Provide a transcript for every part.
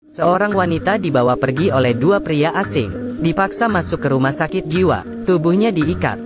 Seorang wanita dibawa pergi oleh dua pria asing, dipaksa masuk ke rumah sakit jiwa, tubuhnya diikat,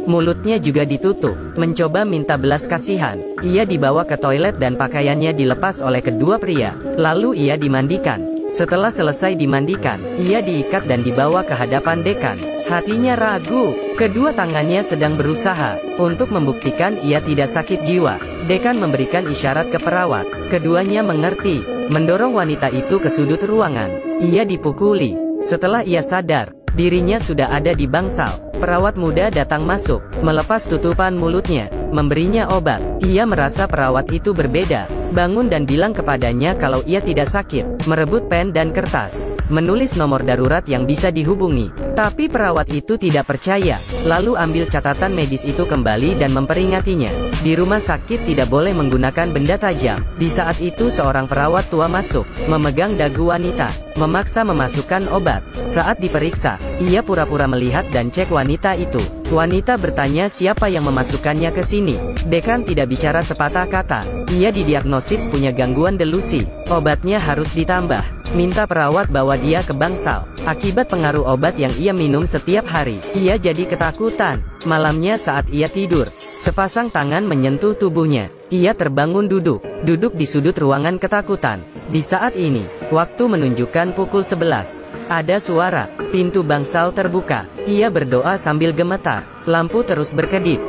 mulutnya juga ditutup, mencoba minta belas kasihan. Ia dibawa ke toilet dan pakaiannya dilepas oleh kedua pria, lalu ia dimandikan. Setelah selesai dimandikan, ia diikat dan dibawa ke hadapan dekan. Hatinya ragu, kedua tangannya sedang berusaha untuk membuktikan ia tidak sakit jiwa. Dekan memberikan isyarat ke perawat, keduanya mengerti, mendorong wanita itu ke sudut ruangan. Ia dipukuli. Setelah ia sadar, dirinya sudah ada di bangsal. Perawat muda datang masuk, melepas tutupan mulutnya, memberinya obat. Ia merasa perawat itu berbeda, bangun dan bilang kepadanya kalau ia tidak sakit, merebut pen dan kertas, menulis nomor darurat yang bisa dihubungi. Tapi perawat itu tidak percaya, lalu ambil catatan medis itu kembali dan memperingatinya. Di rumah sakit tidak boleh menggunakan benda tajam. Di saat itu seorang perawat tua masuk, memegang dagu wanita, memaksa memasukkan obat. Saat diperiksa, ia pura-pura melihat dan cek wanita itu. Wanita bertanya siapa yang memasukkannya ke sini. Dekan tidak bicara sepatah kata. Ia didiagnosis punya gangguan delusi. Obatnya harus ditambah. Minta perawat bawa dia ke bangsal. Akibat pengaruh obat yang ia minum setiap hari, ia jadi ketakutan. Malamnya saat ia tidur, sepasang tangan menyentuh tubuhnya. Ia terbangun duduk di sudut ruangan ketakutan. Di saat ini, waktu menunjukkan pukul 11. Ada suara, pintu bangsal terbuka. Ia berdoa sambil gemetar. Lampu terus berkedip.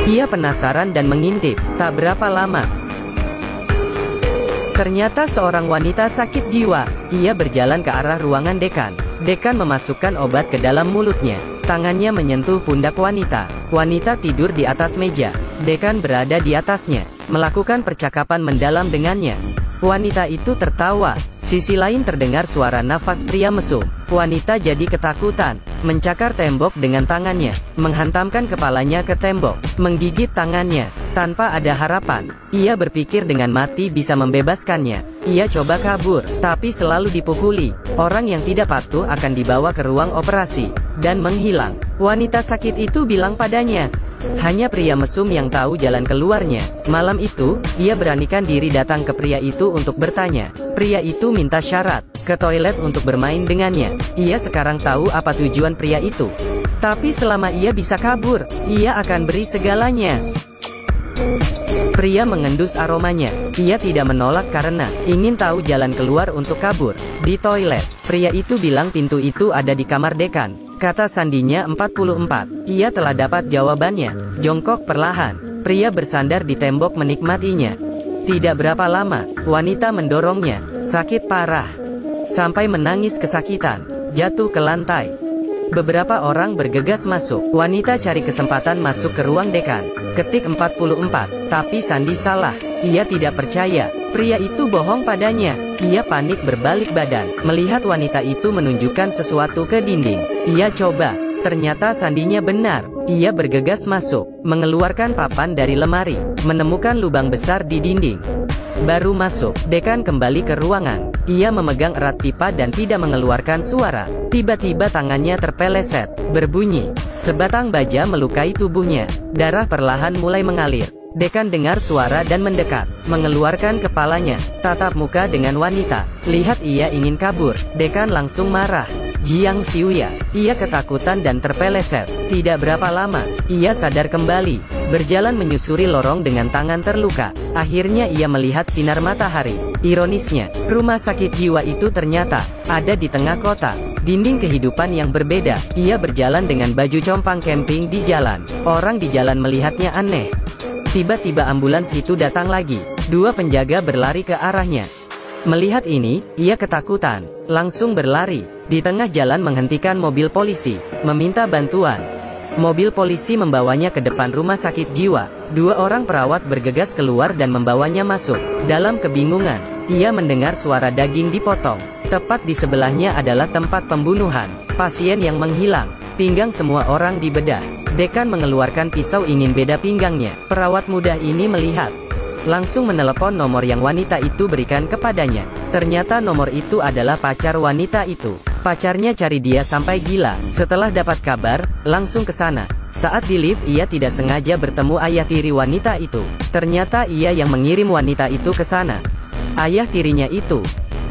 Ia penasaran dan mengintip. Tak berapa lama, ternyata seorang wanita sakit jiwa. Ia berjalan ke arah ruangan dekan. Dekan memasukkan obat ke dalam mulutnya. Tangannya menyentuh pundak wanita. Wanita tidur di atas meja. Dekan berada di atasnya, melakukan percakapan mendalam dengannya. Wanita itu tertawa. Sisi lain terdengar suara nafas pria mesum. Wanita jadi ketakutan, mencakar tembok dengan tangannya, menghantamkan kepalanya ke tembok, menggigit tangannya. Tanpa ada harapan, ia berpikir dengan mati bisa membebaskannya. Ia coba kabur, tapi selalu dipukuli. Orang yang tidak patuh akan dibawa ke ruang operasi dan menghilang. Wanita sakit itu bilang padanya, hanya pria mesum yang tahu jalan keluarnya. Malam itu, ia beranikan diri datang ke pria itu untuk bertanya. Pria itu minta syarat, ke toilet untuk bermain dengannya. Ia sekarang tahu apa tujuan pria itu. Tapi selama ia bisa kabur, ia akan beri segalanya. Pria mengendus aromanya. Ia tidak menolak karena ingin tahu jalan keluar untuk kabur. Di toilet, pria itu bilang pintu itu ada di kamar dekan. Kata sandinya 44. Ia telah dapat jawabannya. Jongkok perlahan. Pria bersandar di tembok menikmatinya. Tidak berapa lama, wanita mendorongnya. Sakit parah, sampai menangis kesakitan. Jatuh ke lantai. Beberapa orang bergegas masuk. Wanita cari kesempatan masuk ke ruang dekan. Ketik 44. Tapi sandi salah. Ia tidak percaya. Pria itu bohong padanya. Ia panik berbalik badan, melihat wanita itu menunjukkan sesuatu ke dinding. Ia coba. Ternyata sandinya benar. Ia bergegas masuk, mengeluarkan papan dari lemari, menemukan lubang besar di dinding. Baru masuk, dekan kembali ke ruangan. Ia memegang erat pipa dan tidak mengeluarkan suara. Tiba-tiba tangannya terpeleset, berbunyi. Sebatang baja melukai tubuhnya. Darah perlahan mulai mengalir. Dekan dengar suara dan mendekat, mengeluarkan kepalanya, tatap muka dengan wanita. Lihat ia ingin kabur. Dekan langsung marah. Jiang Xiuya. Ia ketakutan dan terpeleset. Tidak berapa lama, ia sadar kembali. Berjalan menyusuri lorong dengan tangan terluka. Akhirnya ia melihat sinar matahari. Ironisnya, rumah sakit jiwa itu ternyata ada di tengah kota. Dinding kehidupan yang berbeda. Ia berjalan dengan baju compang camping di jalan. Orang di jalan melihatnya aneh. Tiba-tiba ambulans itu datang lagi. Dua penjaga berlari ke arahnya. Melihat ini, ia ketakutan, langsung berlari. Di tengah jalan menghentikan mobil polisi, meminta bantuan. Mobil polisi membawanya ke depan rumah sakit jiwa. Dua orang perawat bergegas keluar dan membawanya masuk. Dalam kebingungan, ia mendengar suara daging dipotong. Tepat di sebelahnya adalah tempat pembunuhan. Pasien yang menghilang. Pinggang semua orang dibedah. Dekan mengeluarkan pisau ingin beda pinggangnya. Perawat muda ini melihat, langsung menelepon nomor yang wanita itu berikan kepadanya. Ternyata nomor itu adalah pacar wanita itu. Pacarnya cari dia sampai gila. Setelah dapat kabar, langsung ke sana. Saat di lift ia tidak sengaja bertemu ayah tiri wanita itu. Ternyata ia yang mengirim wanita itu ke sana. ayah tirinya itu.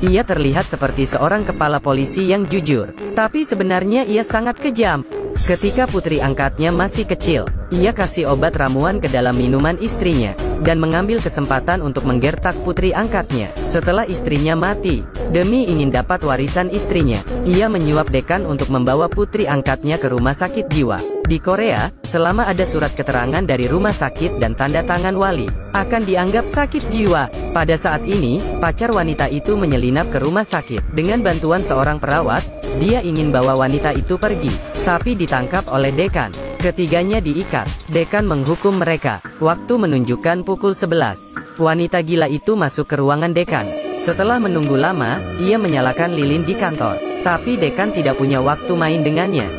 Ia terlihat seperti seorang kepala polisi yang jujur, tapi sebenarnya ia sangat kejam. Ketika putri angkatnya masih kecil, ia kasih obat ramuan ke dalam minuman istrinya, dan mengambil kesempatan untuk menggertak putri angkatnya. Setelah istrinya mati, demi ingin dapat warisan istrinya, ia menyuap dekan untuk membawa putri angkatnya ke rumah sakit jiwa. Di Korea, selama ada surat keterangan dari rumah sakit dan tanda tangan wali, akan dianggap sakit jiwa. Pada saat ini, pacar wanita itu menyelinap ke rumah sakit. Dengan bantuan seorang perawat, dia ingin bawa wanita itu pergi, tapi ditangkap oleh dekan. Ketiganya diikat. Dekan menghukum mereka. Waktu menunjukkan pukul 11. Wanita gila itu masuk ke ruangan dekan. Setelah menunggu lama, ia menyalakan lilin di kantor. Tapi dekan tidak punya waktu main dengannya.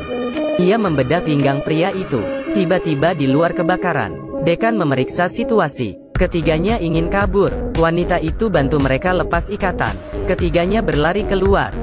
Ia membedah pinggang pria itu. Tiba-tiba di luar kebakaran. Dekan memeriksa situasi. Ketiganya ingin kabur. Wanita itu bantu mereka lepas ikatan. Ketiganya berlari keluar.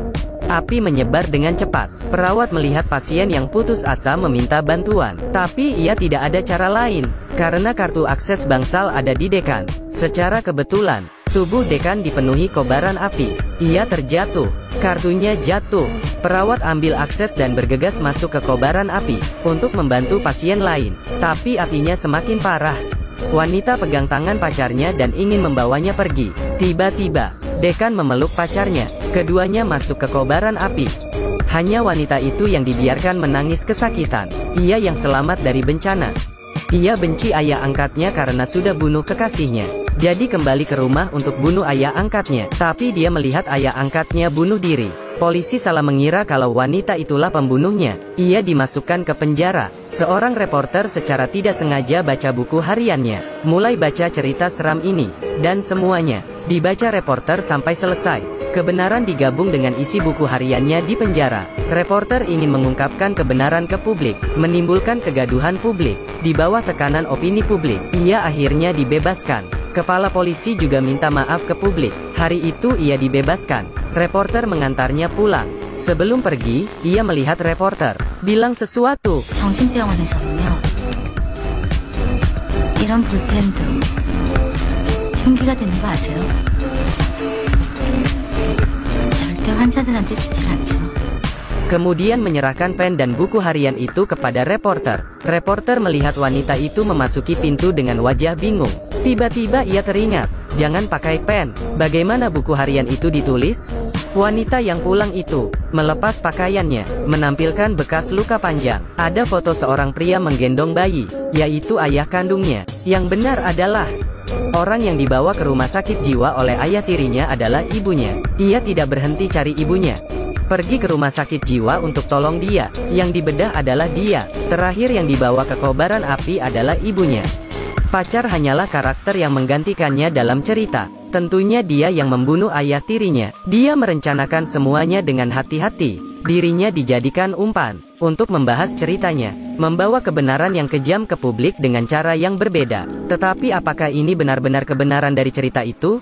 Api menyebar dengan cepat. Perawat melihat pasien yang putus asa meminta bantuan. Tapi ia tidak ada cara lain. Karena kartu akses bangsal ada di dekan. Secara kebetulan, tubuh dekan dipenuhi kobaran api. Ia terjatuh. Kartunya jatuh. Perawat ambil akses dan bergegas masuk ke kobaran api, untuk membantu pasien lain. Tapi apinya semakin parah. Wanita pegang tangan pacarnya dan ingin membawanya pergi. Tiba-tiba, dekan memeluk pacarnya. Keduanya masuk ke kobaran api. Hanya wanita itu yang dibiarkan menangis kesakitan. Ia yang selamat dari bencana. Ia benci ayah angkatnya karena sudah bunuh kekasihnya. Jadi kembali ke rumah untuk bunuh ayah angkatnya. Tapi dia melihat ayah angkatnya bunuh diri. Polisi salah mengira kalau wanita itulah pembunuhnya. Ia dimasukkan ke penjara. Seorang reporter secara tidak sengaja baca buku hariannya. Mulai baca cerita seram ini. Dan semuanya dibaca reporter sampai selesai. Kebenaran digabung dengan isi buku hariannya di penjara. Reporter ingin mengungkapkan kebenaran ke publik, menimbulkan kegaduhan publik. Di bawah tekanan opini publik, ia akhirnya dibebaskan. Kepala polisi juga minta maaf ke publik. Hari itu ia dibebaskan. Reporter mengantarnya pulang. Sebelum pergi, ia melihat reporter bilang sesuatu. 정신병원에서는요, 이런 볼펜도 흉기가 되는 거 아세요? 절대 환자들한테 주질 않죠. Kemudian menyerahkan pen dan buku harian itu kepada reporter. Reporter melihat wanita itu memasuki pintu dengan wajah bingung. Tiba-tiba ia teringat, jangan pakai pen. Bagaimana buku harian itu ditulis? Wanita yang pulang itu melepas pakaiannya, menampilkan bekas luka panjang. Ada foto seorang pria menggendong bayi, yaitu ayah kandungnya. Yang benar adalah orang yang dibawa ke rumah sakit jiwa oleh ayah tirinya adalah ibunya. Ia tidak berhenti cari ibunya. Pergi ke rumah sakit jiwa untuk tolong dia. Yang dibedah adalah dia. Terakhir yang dibawa ke kobaran api adalah ibunya. Pacar hanyalah karakter yang menggantikannya dalam cerita. Tentunya dia yang membunuh ayah tirinya. Dia merencanakan semuanya dengan hati-hati. Dirinya dijadikan umpan untuk membahas ceritanya, membawa kebenaran yang kejam ke publik dengan cara yang berbeda. Tetapi apakah ini benar-benar kebenaran dari cerita itu?